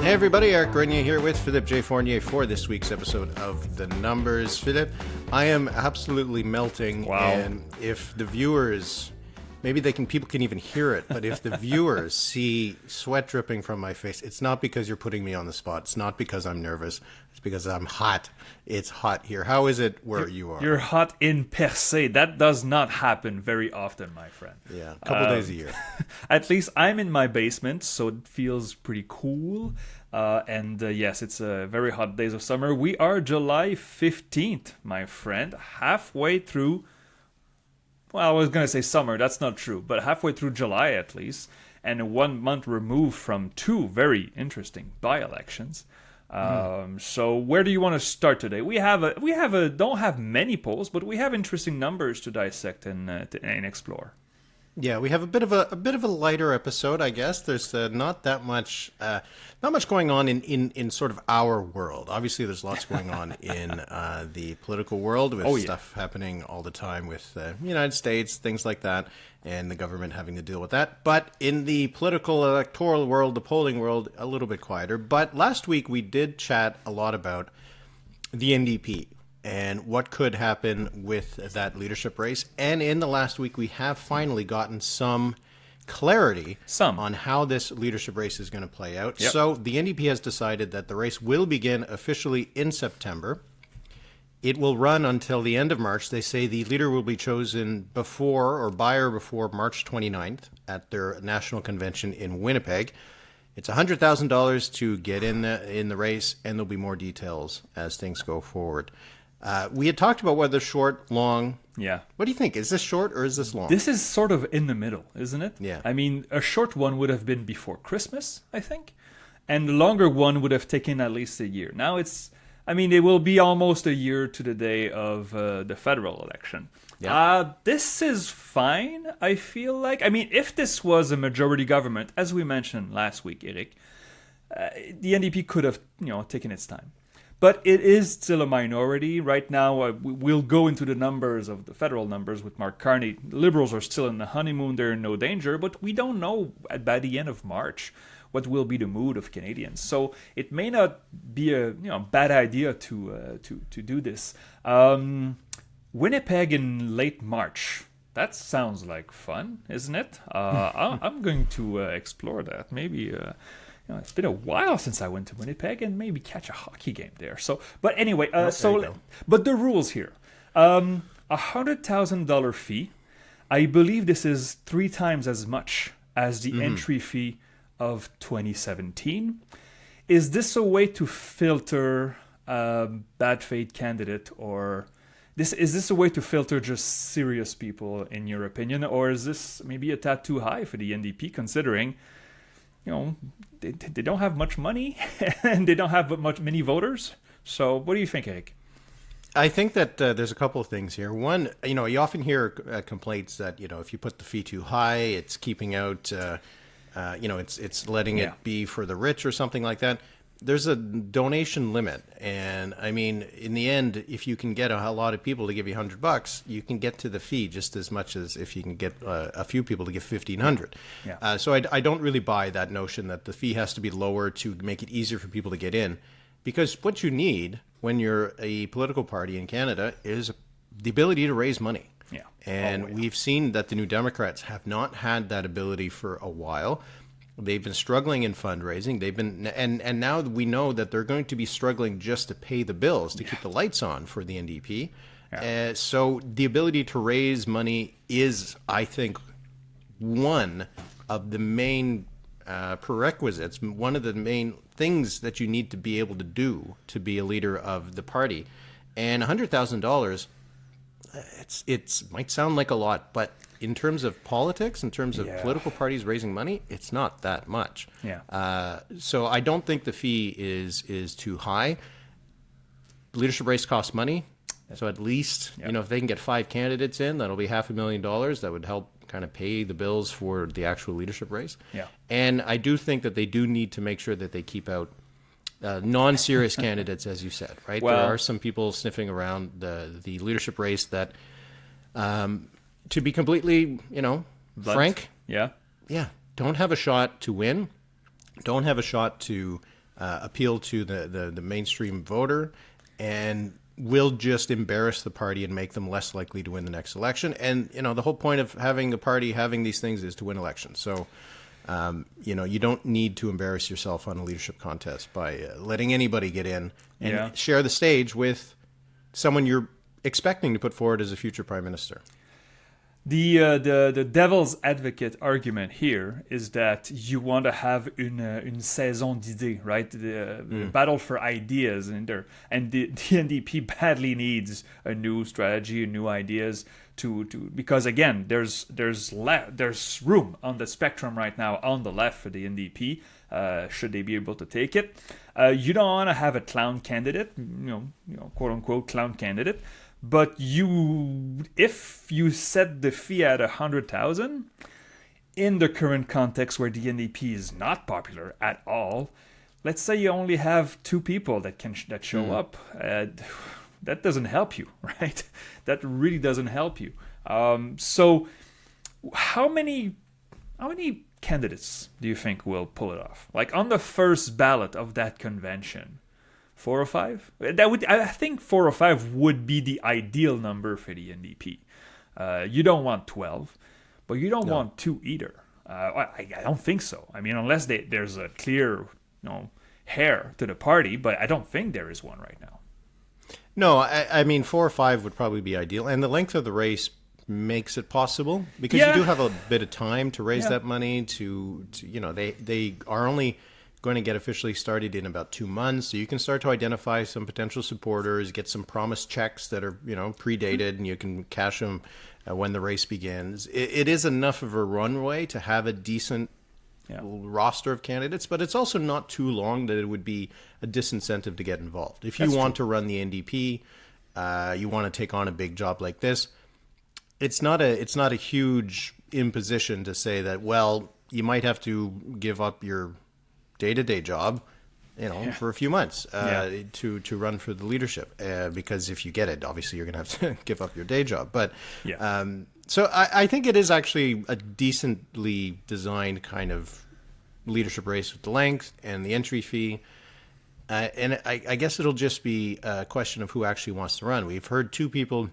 Hey everybody, Eric Grenier here with Philippe J. Fournier for this week's episode of The Numbers. Philippe, I am absolutely melting, and if the viewers, maybe people can even hear it, but if the viewers see sweat dripping from my face, it's not because you're putting me on the spot, it's not because I'm nervous, it's because I'm hot. It's hot here. How is it where you are? You're hot in per se. That does not happen very often, my friend. Yeah, a couple days a year. At least I'm in my basement, so it feels pretty cool. Yes, it's a very hot days of summer. We are July 15th, my friend, halfway through. Well, I was going to say summer. That's not true, but halfway through July at least, and 1 month removed from two very interesting by-elections. So where do you want to start today? We don't have many polls, but we have interesting numbers to dissect and explore. Yeah, we have a bit of a lighter episode, I guess. There's not much going on in sort of our world. Obviously, there's lots going on in the political world with stuff happening all the time with the United States, things like that, and the government having to deal with that. But in the political electoral world, the polling world, a little bit quieter. But last week we did chat a lot about the NDP and what could happen with that leadership race. And in the last week, we have finally gotten some clarity on how this leadership race is going to play out. Yep. So the NDP has decided that the race will begin officially in September. It will run until the end of March. They say the leader will be chosen before March 29th at their national convention in Winnipeg. It's $100,000 to get in the race, and there'll be more details as things go forward. We had talked about whether short, long. Yeah. What do you think? Is this short or is this long? This is sort of in the middle, isn't it? Yeah. I mean, a short one would have been before Christmas, I think. And the longer one would have taken at least a year. Now it will be almost a year to the day of the federal election. Yeah. This is fine, I feel like. I mean, if this was a majority government, as we mentioned last week, Eric, the NDP could have, taken its time. But it is still a minority. Right now, we'll go into the numbers of the federal numbers with Mark Carney. The Liberals are still in the honeymoon. They're in no danger. But we don't know by the end of March what will be the mood of Canadians. So it may not be a bad idea to do this. Winnipeg in late March. That sounds like fun, isn't it? I'm going to explore that. Maybe... it's been a while since I went to Winnipeg and maybe catch a hockey game there. But anyway, but the rules here. $100,000 fee. I believe this is 3 times as much as the entry fee of 2017. Is this a way to filter bad faith candidate, or is this a way to filter just serious people, in your opinion? Or is this maybe a tad too high for the NDP, considering they don't have much money and they don't have many voters? So what do you think, Eric? I think that there's a couple of things here. One, you often hear complaints that, if you put the fee too high, it's keeping out, it's letting it be for the rich or something like that. There's a donation limit. And I mean, in the end, if you can get a lot of people to give you $100, you can get to the fee just as much as if you can get a few people to give $1,500. Yeah. So I don't really buy that notion that the fee has to be lower to make it easier for people to get in, because what you need when you're a political party in Canada is the ability to raise money. Yeah. And we've seen that the New Democrats have not had that ability for a while. They've been struggling in fundraising. And now we know that they're going to be struggling just to pay the bills, to keep the lights on for the NDP. Yeah. So the ability to raise money is, I think, one of the main prerequisites, one of the main things that you need to be able to do to be a leader of the party. And $100,000, it might sound like a lot, but in terms of politics, in terms of political parties raising money, it's not that much. Yeah. So I don't think the fee is too high. Leadership race costs money. So at least, if they can get 5 candidates in, that'll be $500,000. That would help kind of pay the bills for the actual leadership race. Yeah. And I do think that they do need to make sure that they keep out non-serious candidates, as you said, right? Well, there are some people sniffing around the leadership race that, to be completely, frank, don't have a shot to win, don't have a shot to appeal to the mainstream voter, and will just embarrass the party and make them less likely to win the next election. And, the whole point of having a party, having these things, is to win elections. So, you don't need to embarrass yourself on a leadership contest by letting anybody get in and share the stage with someone you're expecting to put forward as a future prime minister. The devil's advocate argument here is that you want to have une saison d'idées, right? The battle for ideas in there, and the NDP badly needs a new strategy, new ideas to because again, there's room on the spectrum right now on the left for the NDP. Should they be able to take it? You don't want to have a clown candidate, quote unquote clown candidate. But if you set the fee at 100,000, in the current context where the NDP is not popular at all, let's say you only have 2 people that show up. That doesn't help you, right? That really doesn't help you. So, how many candidates do you think will pull it off? Like on the first ballot of that convention. 4 or 5? I think 4 or 5 would be the ideal number for the NDP. You don't want 12, but you don't want 2 either. I don't think so. I mean, unless there's a clear, hair to the party, but I don't think there is one right now. No, I mean 4 or 5 would probably be ideal, and the length of the race makes it possible because you do have a bit of time to raise that money. They are only going to get officially started in about 2 months, so you can start to identify some potential supporters, get some promise checks that are predated, and you can cash them when the race begins. It is enough of a runway to have a decent roster of candidates, but it's also not too long that it would be a disincentive to get involved. If you want to run the NDP, you want to take on a big job like this, it's not a huge imposition to say that, well, you might have to give up your day-to-day job, for a few months to run for the leadership. Because if you get it, obviously you're going to have to give up your day job. But so I think it is actually a decently designed kind of leadership race with the length and the entry fee. And I guess it'll just be a question of who actually wants to run. We've heard 2 people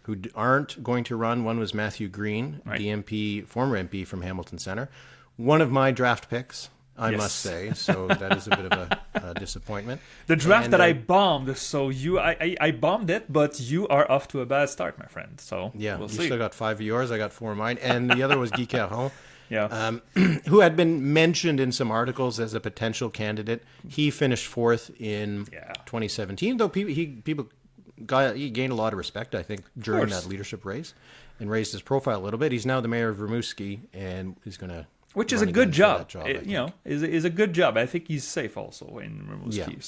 who aren't going to run. One was Matthew Green, the former MP from Hamilton Centre. One of my draft picks, I must say, so that is a bit of a disappointment. The draft that I bombed, so I bombed it, but you are off to a bad start, my friend. So we'll see. Still got 5 of yours, I got 4 of mine, and the other was Guy Caron, Yeah. who had been mentioned in some articles as a potential candidate. He finished fourth in 2017, though he gained a lot of respect, I think, during that leadership race and raised his profile a little bit. He's now the mayor of Rimouski, and he's going to... Which is a good job. Is a good job. I think he's safe also in Rimouski.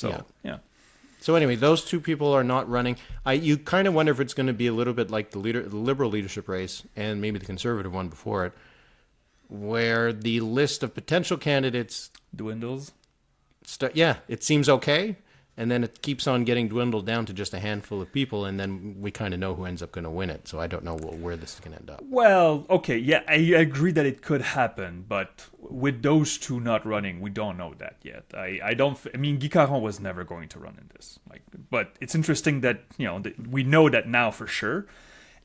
So anyway, those two people are not running. You kind of wonder if it's going to be a little bit like the Liberal leadership race and maybe the Conservative one before it, where the list of potential candidates dwindles. It seems okay, and then it keeps on getting dwindled down to just a handful of people, and then we kind of know who ends up going to win it. So I don't know where this is going to end up. Well, okay, yeah, I agree that it could happen, but with those two not running, we don't know that yet. I mean, Guy Caron was never going to run in this. But it's interesting that we know that now for sure.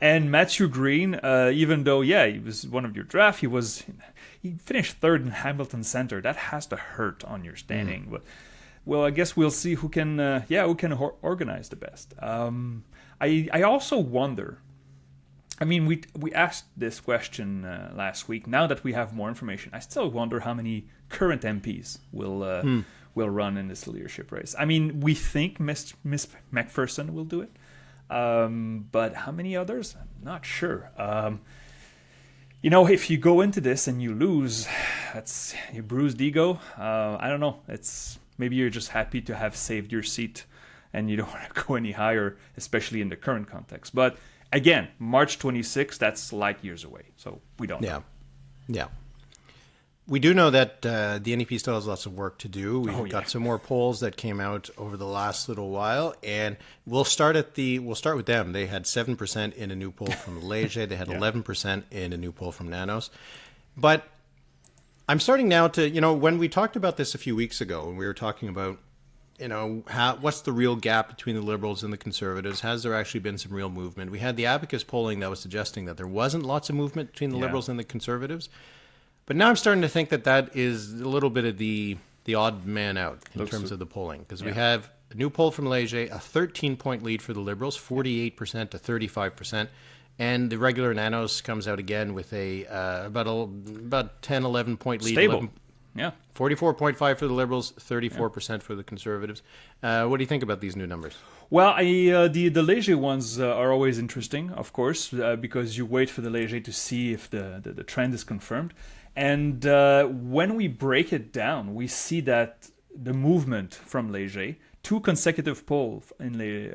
And Matthew Green, even though he was one of your draft, he finished third in Hamilton Centre. That has to hurt on your standing, but. Well, I guess we'll see who can organize the best. I also wonder. I mean, we asked this question last week. Now that we have more information, I still wonder how many current MPs will run in this leadership race. I mean, we think Miss McPherson will do it, but how many others? I'm not sure. If you go into this and you lose, that's your bruised ego. I don't know. Maybe you're just happy to have saved your seat and you don't want to go any higher, especially in the current context. But again, March 26th, that's light years away. So we don't know. Yeah. We do know that the NEP still has lots of work to do. We've got some more polls that came out over the last little while, and we'll start with them. They had 7% in a new poll from Leger. They had 11% in a new poll from Nanos. But I'm starting now to, when we talked about this a few weeks ago, and we were talking about, what's the real gap between the Liberals and the Conservatives? Has there actually been some real movement? We had the Abacus polling that was suggesting that there wasn't lots of movement between the Liberals and the Conservatives. But now I'm starting to think that is a little bit of the odd man out in terms of the polling. Because we have a new poll from Leger, a 13-point lead for the Liberals, 48% to 35%. And the regular Nanos comes out again with about 10, 11-point lead. Stable. 44.5 for the Liberals, 34% for the Conservatives. What do you think about these new numbers? Well, the Leger ones are always interesting, of course, because you wait for the Leger to see if the trend is confirmed. And when we break it down, we see that the movement from Leger, 2 consecutive polls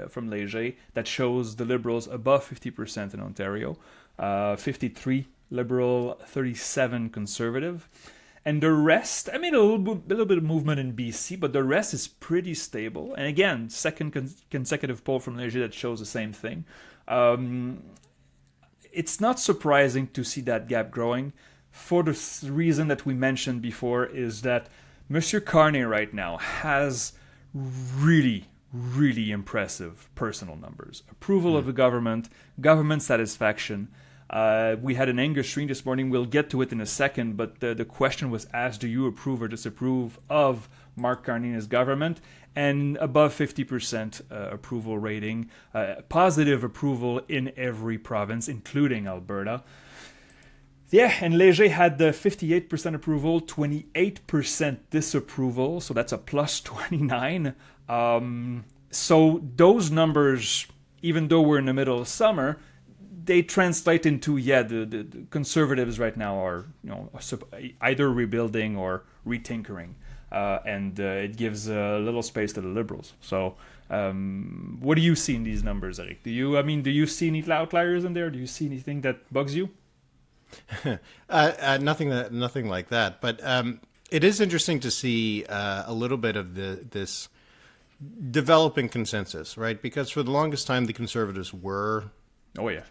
from Leger that shows the Liberals above 50% in Ontario, 53 Liberal, 37 Conservative. And the rest, a little bit of movement in BC, but the rest is pretty stable. And again, second consecutive poll from Leger that shows the same thing. It's not surprising to see that gap growing for the reason that we mentioned before, is that Monsieur Carney right now has really, really impressive personal numbers. Approval of the government satisfaction. We had an Angus stream this morning. We'll get to it in a second, but the question was asked, do you approve or disapprove of Mark Carney and his government? And above 50% approval rating, positive approval in every province, including Alberta. Yeah, and Leger had the 58% approval, 28% disapproval, so that's a plus 29. So those numbers, even though we're in the middle of summer, they translate into, the Conservatives right now are either rebuilding or retinkering, and it gives a little space to the Liberals. So what do you see in these numbers, Eric? Do you see any outliers in there? Do you see anything that bugs you? Nothing like that. But it is interesting to see a little bit of this developing consensus, right? Because for the longest time, the Conservatives were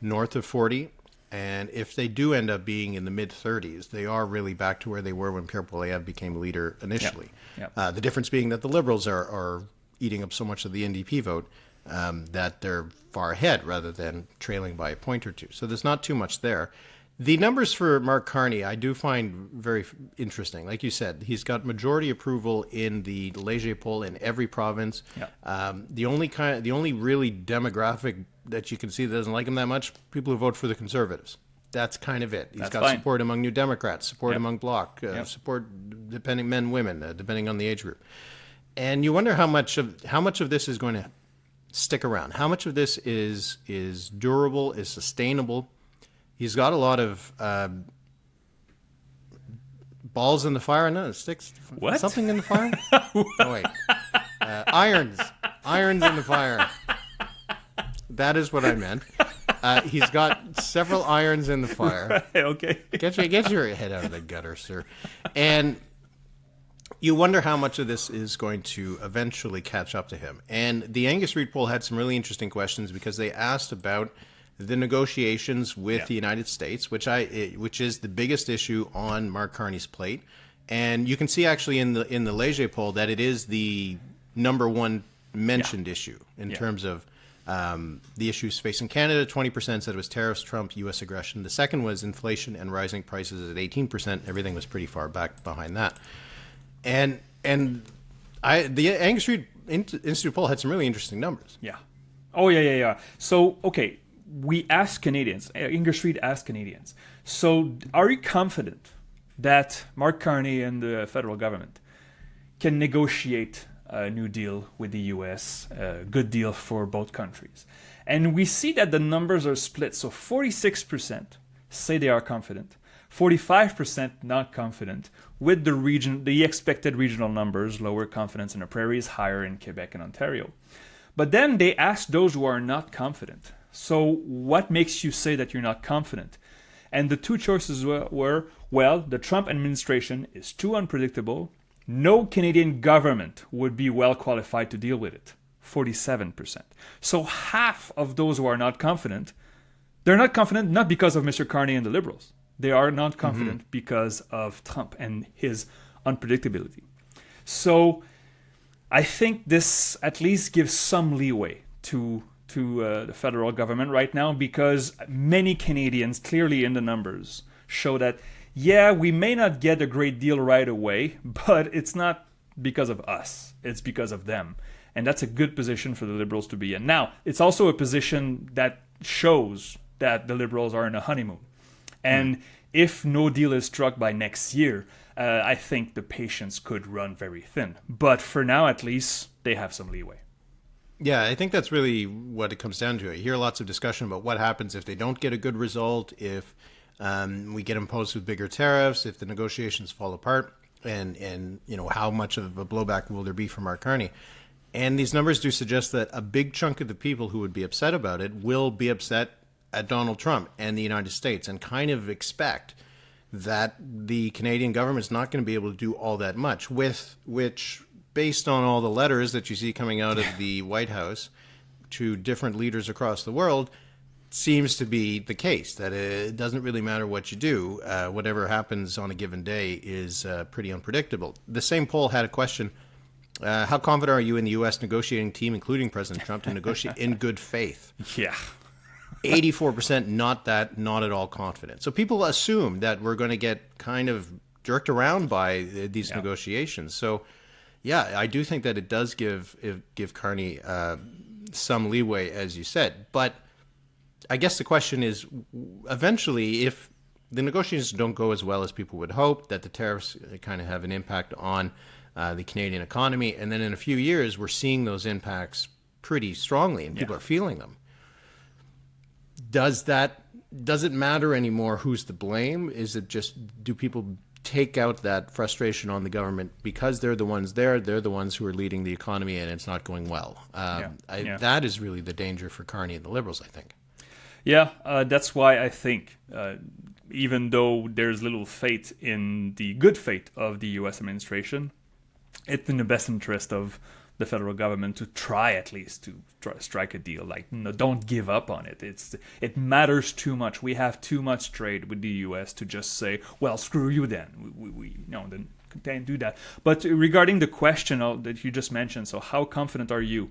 north of 40. And if they do end up being in the mid-30s, they are really back to where they were when Pierre Poilievre became leader initially. The difference being that the Liberals are eating up so much of the NDP vote that they're far ahead rather than trailing by a point or two. So there's not too much there. The numbers for Mark Carney, I do find very interesting. Like you said, he's got majority approval in the Leger poll in every province. The only really demographic that you can see that doesn't like him that much, people who vote for the Conservatives. That's kind of it. He's got support among New Democrats, support among Bloc, support depending men, women, depending on the age group. And you wonder how much of this is going to stick around. How much of this is durable, is sustainable. He's got a lot of balls in the fire. No, sticks. What? Something in the fire? Oh, wait. Irons in the fire. That is what I meant. He's got several irons in the fire. Okay. Get your head out of the gutter, sir. And you wonder how much of this is going to eventually catch up to him. And the Angus Reid poll had some really interesting questions because they asked about the negotiations with the United States, which is the biggest issue on Mark Carney's plate. And you can see actually in the Leger poll that it is the number one mentioned issue in terms of the issues facing Canada. 20% said it was tariffs, Trump, U.S. aggression. The second was inflation and rising prices at 18%. Everything was pretty far back behind that. And the Angus Reid Institute poll had some really interesting numbers. Yeah. Oh, yeah. So, okay. We asked Canadians, Angus Reid asked Canadians, so are you confident that Mark Carney and the federal government can negotiate a new deal with the U.S., a good deal for both countries? And we see that the numbers are split. So 46% say they are confident, 45% not confident, with the expected regional numbers, lower confidence in the prairies, higher in Quebec and Ontario. But then they asked those who are not confident, so what makes you say that you're not confident? And the two choices were, well, the Trump administration is too unpredictable. No Canadian government would be well qualified to deal with it. 47%. So half of those who are not confident, they're not confident not because of Mr. Carney and the Liberals. They are not confident because of Trump and his unpredictability. So I think this at least gives some leeway to the federal government right now, because many Canadians, clearly in the numbers, show that, yeah, we may not get a great deal right away, but it's not because of us. It's because of them. And that's a good position for the Liberals to be in. Now, it's also a position that shows that the Liberals are in a honeymoon. And if no deal is struck by next year, I think the patience could run very thin. But for now, at least, they have some leeway. Yeah, I think that's really what it comes down to. I hear lots of discussion about what happens if they don't get a good result, if we get imposed with bigger tariffs, if the negotiations fall apart, and how much of a blowback will there be from Mark Carney. And these numbers do suggest that a big chunk of the people who would be upset about it will be upset at Donald Trump and the United States, and kind of expect that the Canadian government's not going to be able to do all that much, which, based on all the letters that you see coming out of the White House to different leaders across the world, seems to be the case, that it doesn't really matter what you do. Whatever happens on a given day is pretty unpredictable. The same poll had a question, how confident are you in the U.S. negotiating team, including President Trump, to negotiate in good faith? Yeah. 84% not at all confident. So people assume that we're going to get kind of jerked around by these negotiations. So, yeah, I do think that it does give Carney some leeway, as you said. But I guess the question is, eventually, if the negotiations don't go as well as people would hope, that the tariffs kind of have an impact on the Canadian economy, and then in a few years, we're seeing those impacts pretty strongly, and people are feeling them. Does it matter anymore who's to blame? Is it just, do people take out that frustration on the government because they're the ones there, they're the ones who are leading the economy, and it's not going well? That is really the danger for Carney and the Liberals, I think. Yeah, that's why I think, even though there's little faith in the good faith of the U.S. administration, it's in the best interest of the federal government to try at least to strike a deal. Like, no, don't give up on it. It matters too much. We have too much trade with the U.S. to just say, well, screw you then. We then can't do that. But regarding the question that you just mentioned, so how confident are you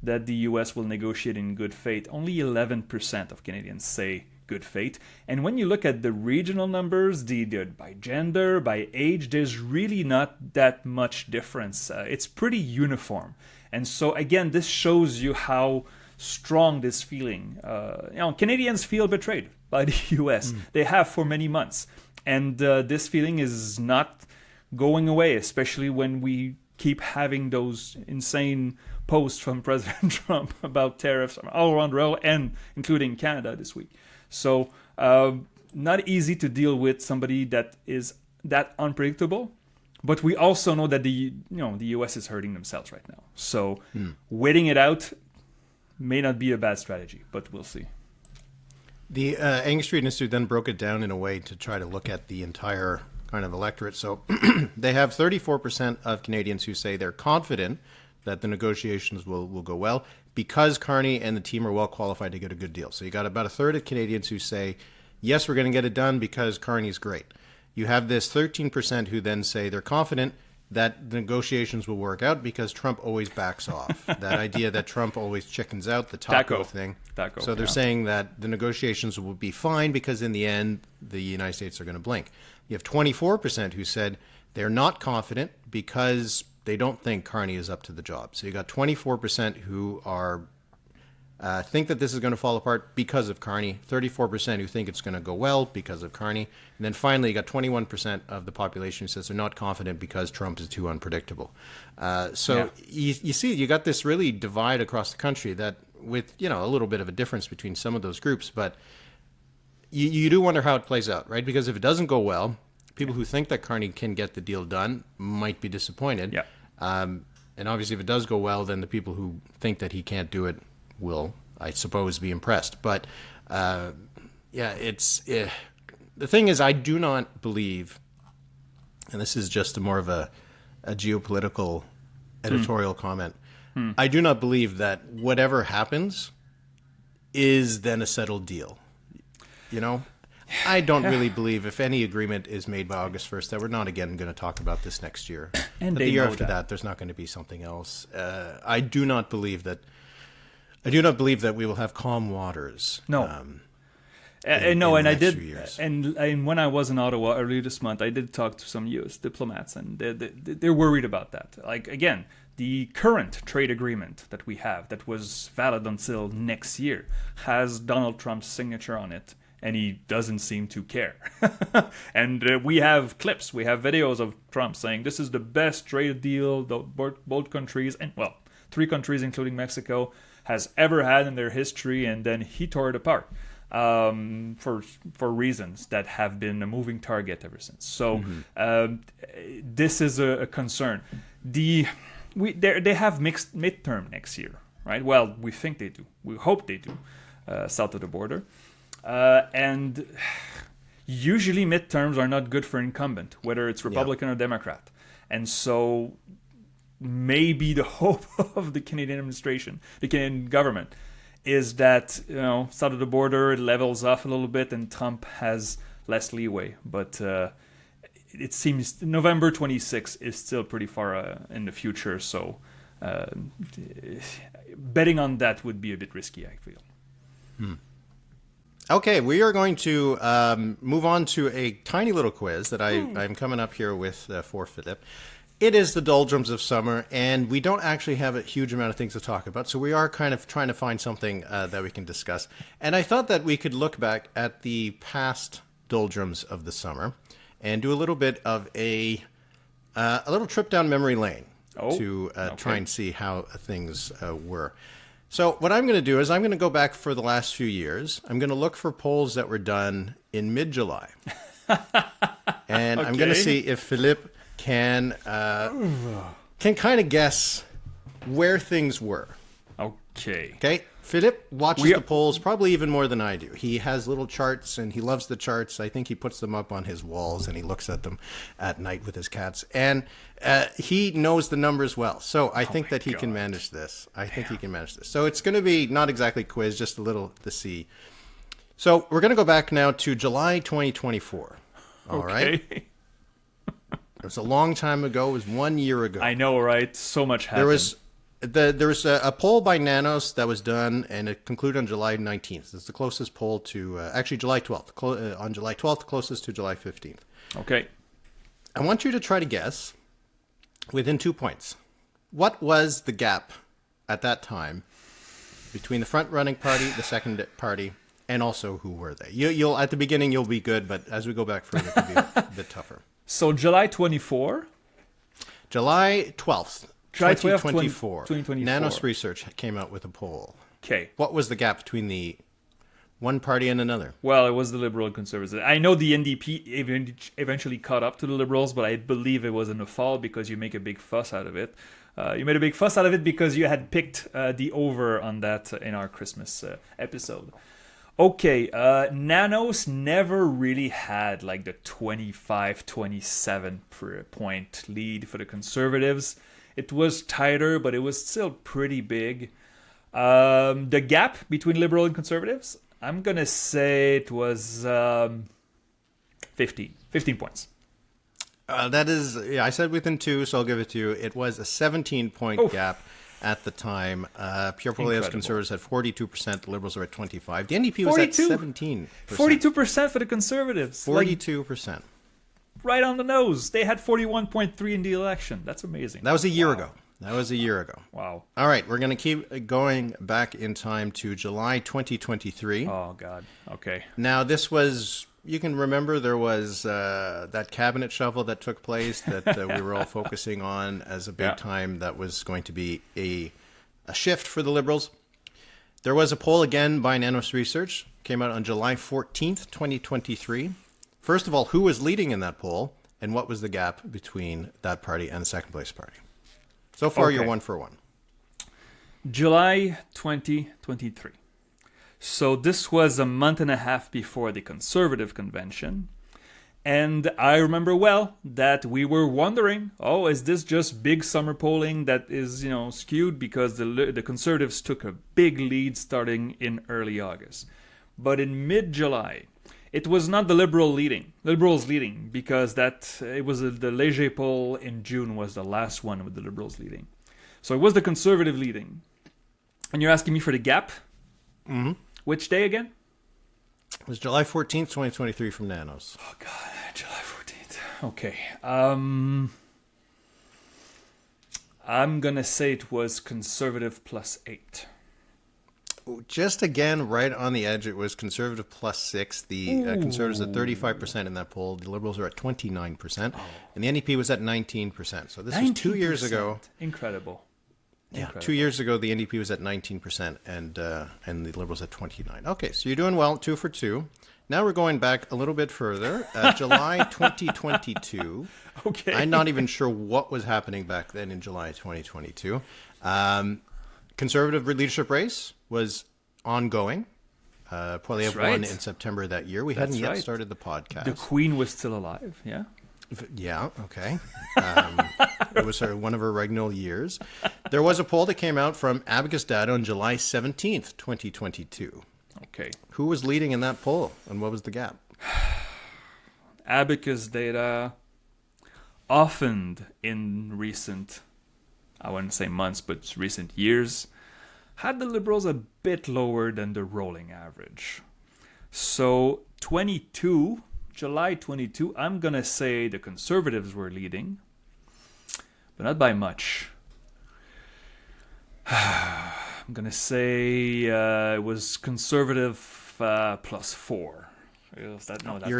that the U.S. will negotiate in good faith? Only 11% of Canadians say good faith. And when you look at the regional numbers, by gender, by age, there's really not that much difference. It's pretty uniform. And so, again, this shows you how strong this feeling. Canadians feel betrayed by the U.S. They have for many months. And this feeling is not going away, especially when we keep having those insane posts from President Trump about tariffs all around the world, and including Canada this week. So not easy to deal with somebody that is that unpredictable, but we also know that the U.S. is hurting themselves right now. So waiting it out may not be a bad strategy, but we'll see. The Angus Street Institute then broke it down in a way to try to look at the entire kind of electorate. So they have 34% of Canadians who say they're confident that the negotiations will go well because Carney and the team are well qualified to get a good deal. So you got about a third of Canadians who say, yes, we're going to get it done because Carney's great. You have this 13% who then say they're confident that the negotiations will work out because Trump always backs off. That idea that Trump always chickens out, the taco thing. So they're saying that the negotiations will be fine because in the end, the United States are going to blink. You have 24% who said they're not confident because they don't think Carney is up to the job. So you got 24% who are think that this is going to fall apart because of Carney, 34% who think it's going to go well because of Carney, and then finally you got 21% of the population who says they're not confident because Trump is too unpredictable. You see, you got this really divide across the country that with, a little bit of a difference between some of those groups, but you do wonder how it plays out, right? Because if it doesn't go well, people who think that Carney can get the deal done might be disappointed. Yeah. And obviously if it does go well, then the people who think that he can't do it will, I suppose, be impressed. But the thing is, I do not believe, and this is just more of a geopolitical editorial comment, I do not believe that whatever happens is then a settled deal. I don't really believe if any agreement is made by August 1st that we're not again going to talk about this next year. And But they the year know after that. that, there's not going to be something else. I do not believe that. I do not believe that we will have calm waters. No. In No, the and I next did, few years. and when I was in Ottawa earlier this month, I did talk to some U.S. diplomats, and they're worried about that. Like again, the current trade agreement that we have, that was valid until next year, has Donald Trump's signature on it, and he doesn't seem to care. And we have clips, we have videos of Trump saying this is the best trade deal both countries, and well, 3 countries including Mexico, has ever had in their history, and then he tore it apart. For reasons that have been a moving target ever since. So this is a concern. They have mixed midterm next year, right? Well, we think they do. We hope they do, south of the border. And usually midterms are not good for incumbent, whether it's Republican or Democrat. And so maybe the hope of the Canadian administration, the Canadian government, is that, south of the border, it levels off a little bit and Trump has less leeway. But it seems November 26th is still pretty far in the future. So betting on that would be a bit risky, I feel. Okay, we are going to move on to a tiny little quiz that I'm coming up here with for Philippe. It is the doldrums of summer, and we don't actually have a huge amount of things to talk about, so we are kind of trying to find something that we can discuss. And I thought that we could look back at the past doldrums of the summer and do a little bit of a little trip down memory lane to try and see how things were. So what I'm going to do is I'm going to go back for the last few years. I'm going to look for polls that were done in mid-July. And I'm going to see if Philippe can kind of guess where things were. Okay. Philippe watches the polls probably even more than I do. He has little charts, and he loves the charts. I think he puts them up on his walls, and he looks at them at night with his cats. And he knows the numbers well. So I think that he can manage this. He can manage this. So it's going to be not exactly quiz, just a little to see. So we're going to go back now to July 2024. All right. It was a long time ago. It was 1 year ago. I know, right? So much happened. There was a poll by Nanos that was done, and it concluded on July 19th. It's the closest poll to, actually July 12th. On July 12th, closest to July 15th. Okay. I want you to try to guess, within 2 points, what was the gap at that time between the front-running party, the second party, and also who were they? You'll at the beginning, you'll be good, but as we go back further, it could be a bit tougher. So July 24? July 12th, July 2024. 2024. Nanos Research came out with a poll. Okay. What was the gap between the one party and another? Well, it was the Liberal and Conservatives. I know the NDP eventually caught up to the Liberals, but I believe it was in the fall because you make a big fuss out of it. You made a big fuss out of it because you had picked the over on that in our Christmas episode. Okay, Nanos never really had like the 25-27 point lead for the Conservatives. It was tighter, but it was still pretty big. The gap between Liberal and Conservatives, I'm going to say it was 15 points. That is, I said within 2, so I'll give it to you. It was a 17-point gap at the time. Pierre Poilievre's Conservatives had 42%, the Liberals are at 25%. The NDP was at 17%. 42% for the Conservatives. 42%. Right on the nose. They had 41.3 in the election. That's amazing. That was a year ago. Wow. All right, we're going to keep going back in time to July 2023. Oh, God. Okay. Now, this was, you can remember there was that cabinet shuffle that took place that we were all focusing on as a big time that was going to be a shift for the Liberals. There was a poll again by Nanos Research, came out on July 14th, 2023. First of all, who was leading in that poll, and what was the gap between that party and the second place party? So far, you're 1 for 1. July 2023. So this was a month and a half before the Conservative convention. And I remember well that we were wondering, is this just big summer polling that is, skewed because the Conservatives took a big lead starting in early August. But in mid-July, it was not the Liberals leading, because it was the Léger poll in June was the last one with the Liberals leading. So it was the Conservative leading. And you're asking me for the gap? Mm-hmm. Which day again? It was July 14th, 2023 from Nanos. Oh, God, July 14th. Okay. I'm going to say it was Conservative +8. Just again, right on the edge, it was Conservative +6. The Conservatives at 35% in that poll. The Liberals are at 29%. And the NDP was at 19%. So this was 2 years ago. Incredible. Yeah, 2 years ago, the NDP was at 19% and the Liberals at 29%. Okay, so you're doing well, 2 for 2. Now we're going back a little bit further. July 2022. Okay. I'm not even sure what was happening back then in July 2022. Conservative leadership race was ongoing. Poilievre won in September that year. We hadn't yet started the podcast. The Queen was still alive, yeah? Yeah, okay. It was one of her regnal years. There was a poll that came out from Abacus Data on July 17th, 2022. Okay. Who was leading in that poll, and what was the gap? Abacus Data, often in recent, I wouldn't say months, but recent years, had the Liberals a bit lower than the rolling average. So July 22, I'm going to say the Conservatives were leading, but not by much. I'm going to say it was Conservative +4. You're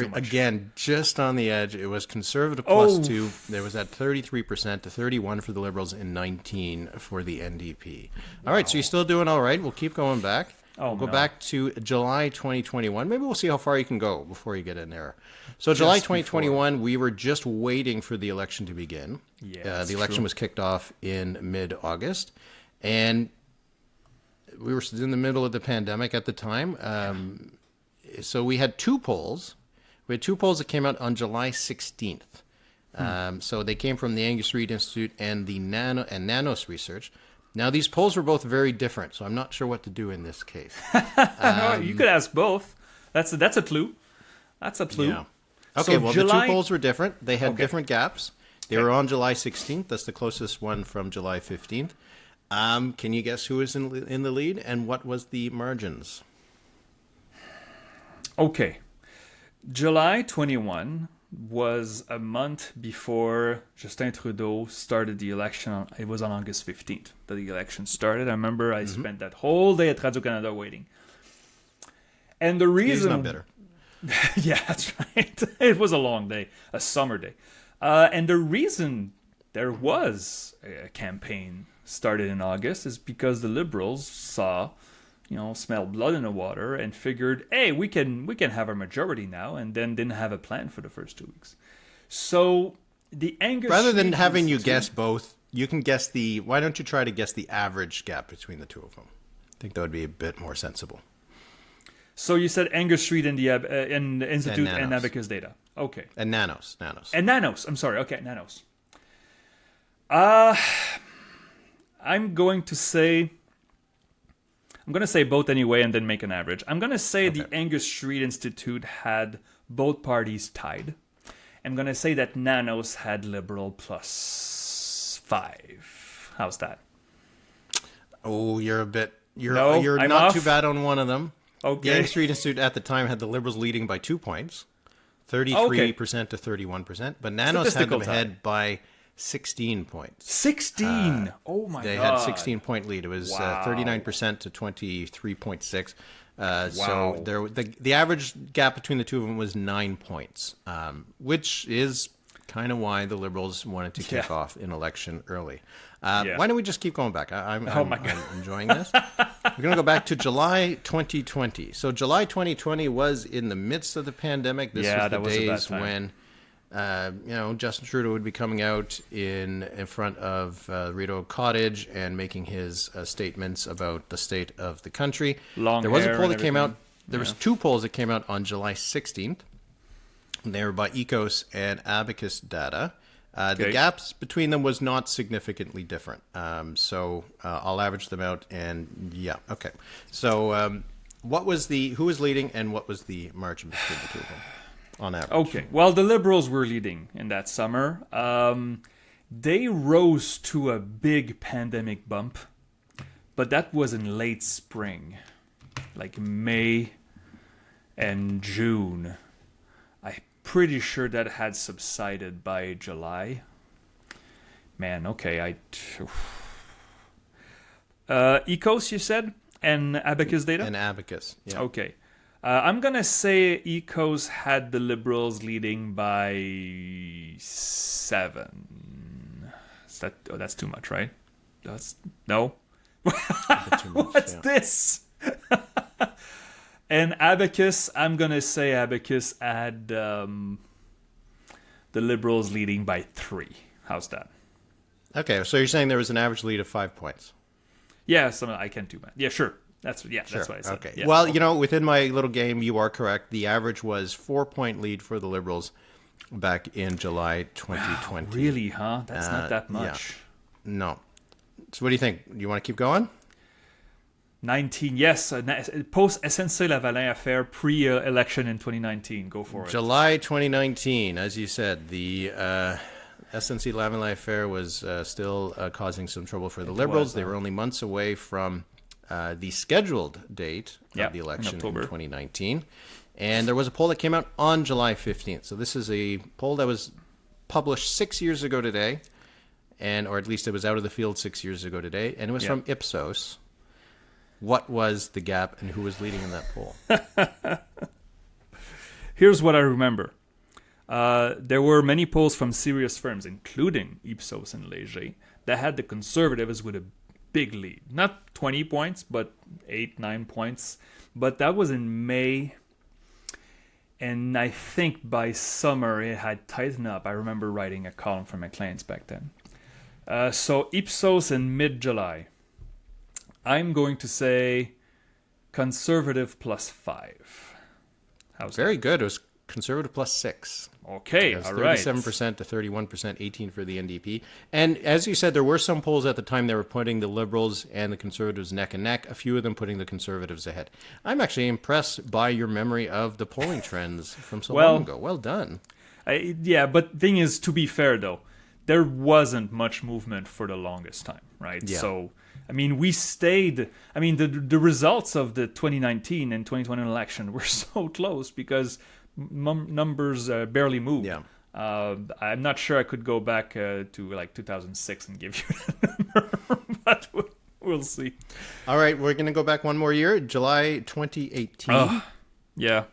too much. Again just on the edge. It was Conservative +2. There was at 33% to 31 for the Liberals and 19 for the NDP. All right, so you're still doing all right. We'll keep going back. We'll go back to July 2021. Maybe we'll see how far you can go before you get in there. So July 2021, we were just waiting for the election to begin. Yeah, the election was kicked off in mid-August, and we were in the middle of the pandemic at the time. So we had two polls. We had two polls that came out on July 16th. So they came from the Angus Reid Institute and the Nanos Research. Now, these polls were both very different, so I'm not sure what to do in this case. You could ask both. That's a clue. That's a clue. Yeah. Okay, So the two polls were different. They had Okay. different gaps. They were on July 16th. That's the closest one from July 15th. Can you guess who was in the lead, and what was the margins? Okay. July 21 was a month before Justin Trudeau started the election. It was on August 15th that the election started. I remember I spent that whole day at Radio-Canada waiting. And the reason... He's not bitter. Yeah, that's right. It was a long day, a summer day. And the reason there was a campaign started in August is because the Liberals smelled blood in the water and figured, hey, we can have a majority now, and then didn't have a plan for the first 2 weeks. So the Angus Rather than Street having you Institute- guess both, you can guess why don't you try to guess the average gap between the two of them? I think that would be a bit more sensible. So you said Angus Street and the Institute and Nanos. Abacus Data. Okay. And Nanos. And Nanos. I'm sorry. Okay, Nanos. I'm going to say both anyway and then make an average. I'm going to say the Angus Street Institute had both parties tied. I'm going to say that Nanos had Liberal +5. How's that? Oh, you're No, you're I'm not off. too bad on one of them. Okay. The Angus Street Institute at the time had the Liberals leading by 2 points, 33% to 31%, but Nanos had Statistical them tie. ahead by 16 points. 16. Oh my They god. had 16-point lead. It was Wow. 39% to 23.6. So Wow. the average gap between the two of them was 9 points, which is kind of why the Liberals wanted to kick off an election early. Why don't we just keep going back? I'm enjoying this. We're going to go back to July 2020. So July 2020 was in the midst of the pandemic. This was the days when Justin Trudeau would be coming out in front of Rideau Cottage and making his statements about the state of the country. There was a poll that came out. There was two polls that came out on July 16th. They were by Ecos and Abacus Data. The gaps between them was not significantly different. So I'll average them out and okay. So who was leading, and what was the margin between the two of them on average? Okay, well, the Liberals were leading in that summer. They rose to a big pandemic bump, but that was in late spring, like May and June. I'm pretty sure that had subsided by July. Man, okay, Ecos, you said? And Abacus data? And Abacus, yeah. Okay. I'm going to say Ecos had the Liberals leading by 7. That's too much, right? No? Too much, What's this? And Abacus, I'm going to say Abacus had the Liberals leading by 3. How's that? Okay, so you're saying there was an average lead of 5 points. Yeah, I can do that. Yeah, sure. That's what I said. Okay. Yeah. Well, within my little game, you are correct. The average was 4-point lead for the Liberals back in July 2020. Wow, really, huh? That's not that much. Yeah. No. So what do you think? Do you want to keep going? 19, yes. Post-SNC-Lavalin affair, pre-election in 2019. Go for it. July 2019, as you said, the SNC-Lavalin affair was still causing some trouble for the Liberals. They were only months away from the scheduled date of the election in 2019. And there was a poll that came out on July 15th. So this is a poll that was published 6 years ago today, or at least it was out of the field 6 years ago today, and it was from Ipsos. What was the gap, and who was leading in that poll? Here's what I remember. There were many polls from serious firms, including Ipsos and Léger, that had the Conservatives with a big lead. Not 20 points, but 8, 9 points. But that was in May. And I think by summer it had tightened up. I remember writing a column for my clients back then. So Ipsos in mid-July. I'm going to say Conservative plus 5. How's Very good. It was Conservative plus 6. Okay, all right. 37% to 31%, 18 for the NDP. And as you said, there were some polls at the time that were putting the Liberals and the Conservatives neck and neck, a few of them putting the Conservatives ahead. I'm actually impressed by your memory of the polling trends from so long ago. Well done. Yeah, but thing is, to be fair, though, there wasn't much movement for the longest time, right? Yeah. So, we stayed... the results of the 2019 and 2020 election were so close because... numbers barely moved. Yeah. I'm not sure I could go back to like 2006 and give you that number, but we'll see. All right, we're going to go back one more year, July 2018. Yeah.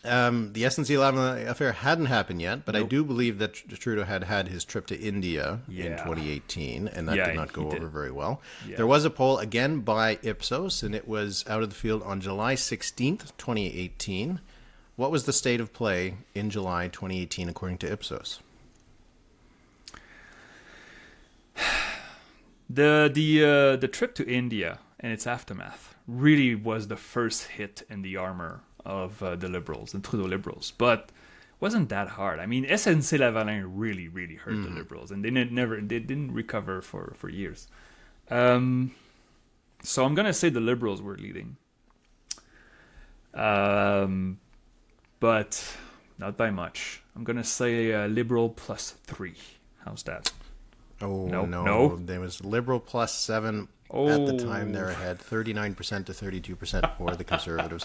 The SNC-Lavalin affair hadn't happened yet, but I do believe that Trudeau had his trip to India in 2018, and that did not go over very well. Yeah. There was a poll, again, by Ipsos, and it was out of the field on July 16th, 2018. What was the state of play in July 2018, according to Ipsos? The trip to India and its aftermath really was the first hit in the armor of the Liberals, the Trudeau Liberals. But it wasn't that hard. SNC-Lavalin really, really hurt the Liberals, and they didn't recover for years. So I'm gonna say the Liberals were leading. But not by much. I'm going to say Liberal plus 3. How's that? Oh, no. There was Liberal plus 7. At the time, they're ahead. 39% to 32% for the Conservatives.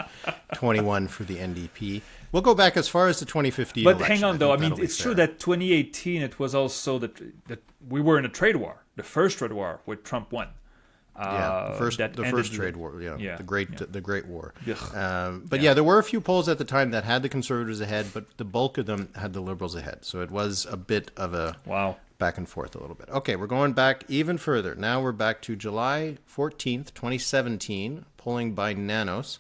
21% for the NDP. We'll go back as far as the 2015 But election. hang on, though. It's true that 2018, it was also that we were in a trade war. The first trade war, with Trump won. The first trade war, the Great War. But there were a few polls at the time that had the Conservatives ahead, but the bulk of them had the Liberals ahead. So it was a bit of a back and forth a little bit. Okay, we're going back even further. Now we're back to July 14th, 2017, polling by Nanos.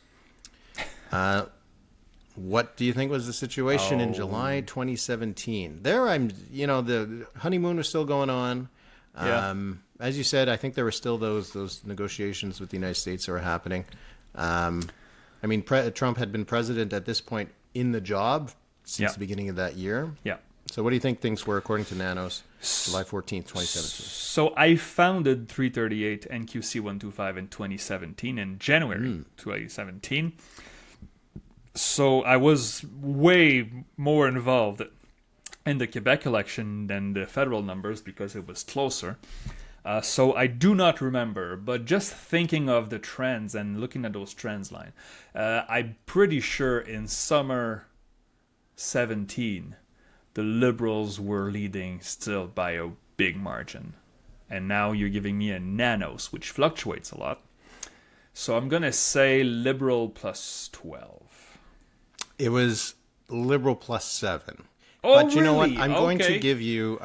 What do you think was the situation in July 2017? There, the honeymoon was still going on. As you said, I think there were still those negotiations with the United States that were happening. Trump had been president at this point in the job since the beginning of that year. Yeah. So what do you think things were according to Nanos, July 14th, 2017? So I founded 338 NQC 125 in 2017, in January 2017. So I was way more involved in the Quebec election than the federal numbers because it was closer. So I do not remember, but just thinking of the trends and looking at those trends line, I'm pretty sure in summer 17, the Liberals were leading still by a big margin. And now you're giving me a Nanos, which fluctuates a lot. So I'm going to say Liberal plus 12. It was Liberal plus 7. Oh, but you know what? really? I'm going Okay. to give you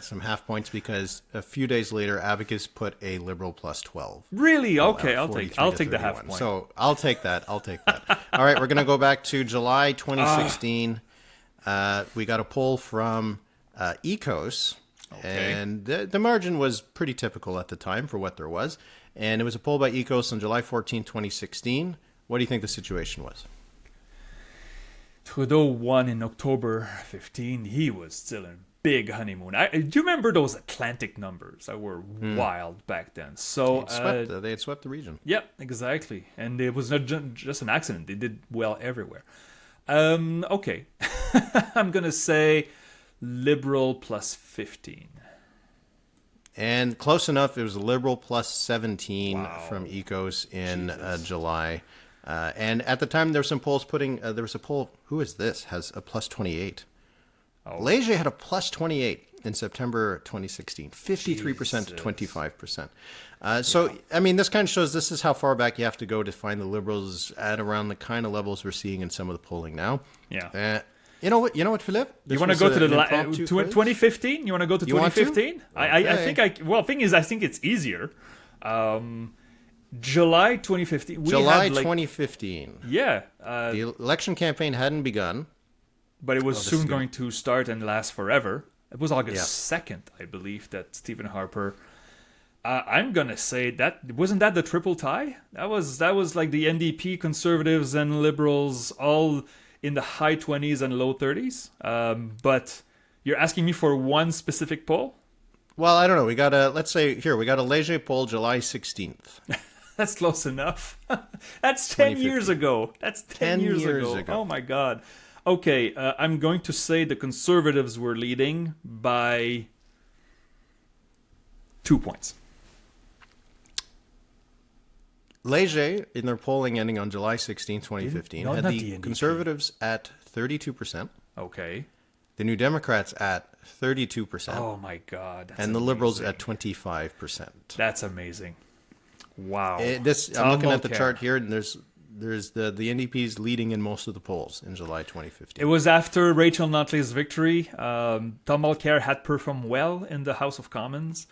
some half points because a few days later, Abacus put a Liberal plus 12. Really? Okay, I'll 43 take to the half 31. point. So I'll take that. All right, we're going to go back to July 2016. We got a poll from Ecos, and the margin was pretty typical at the time for what there was. And it was a poll by Ecos on July 14, 2016. What do you think the situation was? Trudeau won in October 15. He was still in big honeymoon. Do you remember those Atlantic numbers that were wild back then? So They had swept the region. Yep, exactly. And it was not just an accident. They did well everywhere. Okay. I'm going to say Liberal plus 15. And close enough. It was a Liberal plus 17 from Ecos in July. And at the time, there were some polls there was a poll, who is this, has a plus 28. Léger had a plus 28 in September 2016, 53% to 25%. So, I mean, this kind of shows this is how far back you have to go to find the Liberals at around the kind of levels we're seeing in some of the polling now. Yeah. You know what, Philippe? You want to go to the 2015? You want to go to 2015? Thing is, I think it's easier. July 2015. July 2015. Yeah. The election campaign hadn't begun. But it was soon going to start and last forever. It was August 2nd, I believe, that Stephen Harper... I'm going to say that... Wasn't that the triple tie? That was like the NDP, Conservatives, and Liberals all in the high 20s and low 30s. But you're asking me for one specific poll? Well, I don't know. We got a Léger poll July 16th. That's close enough. That's 10 years ago. That's 10 years ago. Oh, my God. Okay, I'm going to say the Conservatives were leading by 2 points. Léger, in their polling ending on July 16, 2015, had the Conservatives at 32%. Okay. The New Democrats at 32%. Oh, my God. And the Liberals at 25%. That's amazing. Wow. I'm looking at the chart here, and there's the NDP's leading in most of the polls in July 2015. It was after Rachel Notley's victory. Tom Mulcair had performed well in the House of Commons.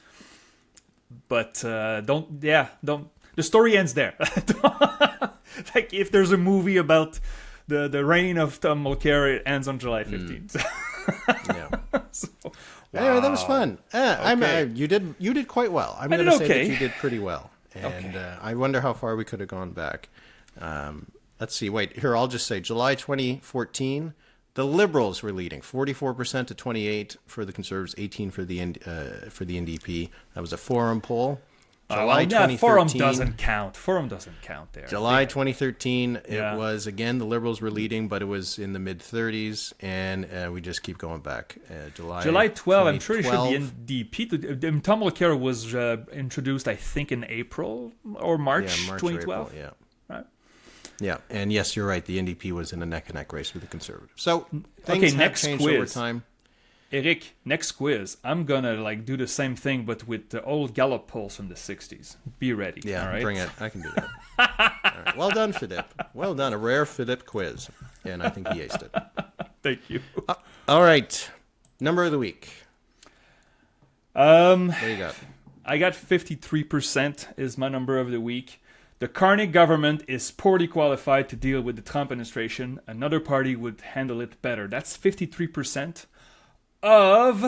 But don't. The story ends there. Like if there's a movie about the reign of Tom Mulcair, it ends on July 15th. Yeah. So, Anyway, that was fun. Okay. You did quite well. I'm going to say that you did pretty well. And I wonder how far we could have gone back. Let's see. Wait, here, I'll just say July 2014, the Liberals were leading 44% to 28% for the Conservatives, 18% for the NDP. That was a forum poll. July 2013. Forum doesn't count. Forum doesn't count there. July 2013, it was, again, the Liberals were leading, but it was in the mid-30s, and we just keep going back. July 12, I'm pretty sure the NDP, Tom Mulcair was introduced, I think, in April or March 2012. April, Right? Yeah, and yes, you're right. The NDP was in a neck-and-neck race with the Conservatives. So things have changed over time. Eric, next quiz. I'm gonna do the same thing, but with the old Gallup polls from the 60s. Be ready. Yeah, all right? Bring it. I can do that. All right. Well done, Philippe. Well done. A rare Philippe quiz. And I think he aced it. Thank you. All right. Number of the week. What do you got? I got 53% is my number of the week. The Carney government is poorly qualified to deal with the Trump administration. Another party would handle it better. That's 53%. Of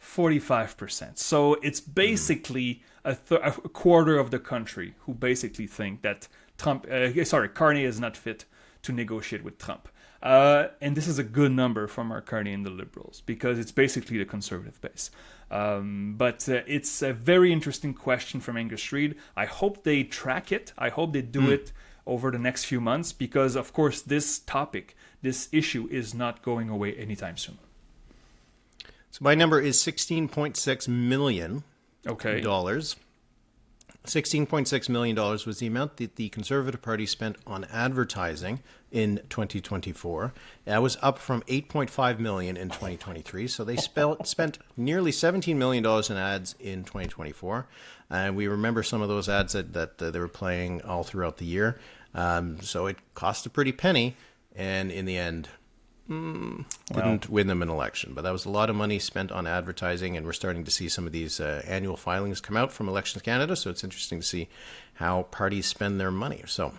45%. So it's basically a quarter of the country who basically think that Carney is not fit to negotiate with Trump. And this is a good number for Mark Carney and the Liberals because it's basically the Conservative base. But it's a very interesting question from Angus Reid. I hope they track it. I hope they do it over the next few months because, of course, this issue is not going away anytime soon. So my number is $16.6 million. Okay. $16.6 million was the amount that the Conservative Party spent on advertising in 2024. That was up from $8.5 million in 2023. So they spent nearly $17 million in ads in 2024. And we remember some of those ads that they were playing all throughout the year. So it cost a pretty penny. And in the end, didn't win them an election. But that was a lot of money spent on advertising, and we're starting to see some of these annual filings come out from Elections Canada, so it's interesting to see how parties spend their money. So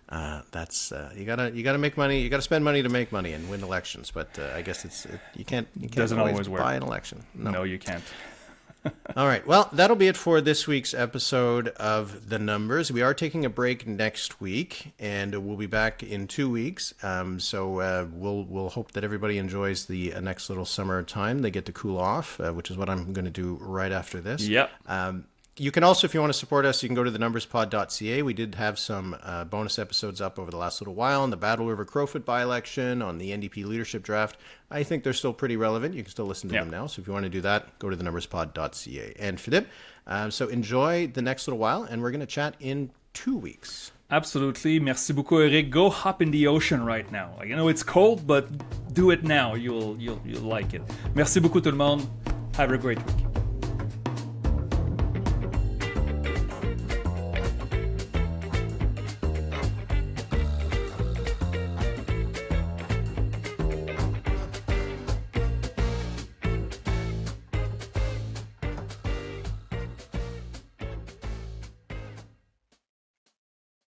that's you gotta make money, you gotta spend money to make money and win elections. But I guess you can't always work. buy an election. No, you can't. All right. Well, that'll be it for this week's episode of The Numbers. We are taking a break next week, and we'll be back in 2 weeks. So we'll hope that everybody enjoys the next little summer time. They get to cool off, which is what I'm going to do right after this. Yep. You can also, if you want to support us, you can go to thenumberspod.ca. We did have some bonus episodes up over the last little while on the Battle River Crowfoot by-election, on the NDP leadership draft. I think they're still pretty relevant. You can still listen to them now. So if you want to do that, go to thenumberspod.ca. And Philippe, so enjoy the next little while, and we're going to chat in 2 weeks. Absolutely. Merci beaucoup, Eric. Go hop in the ocean right now. I know it's cold, but do it now. You'll like it. Merci beaucoup, tout le monde. Have a great week.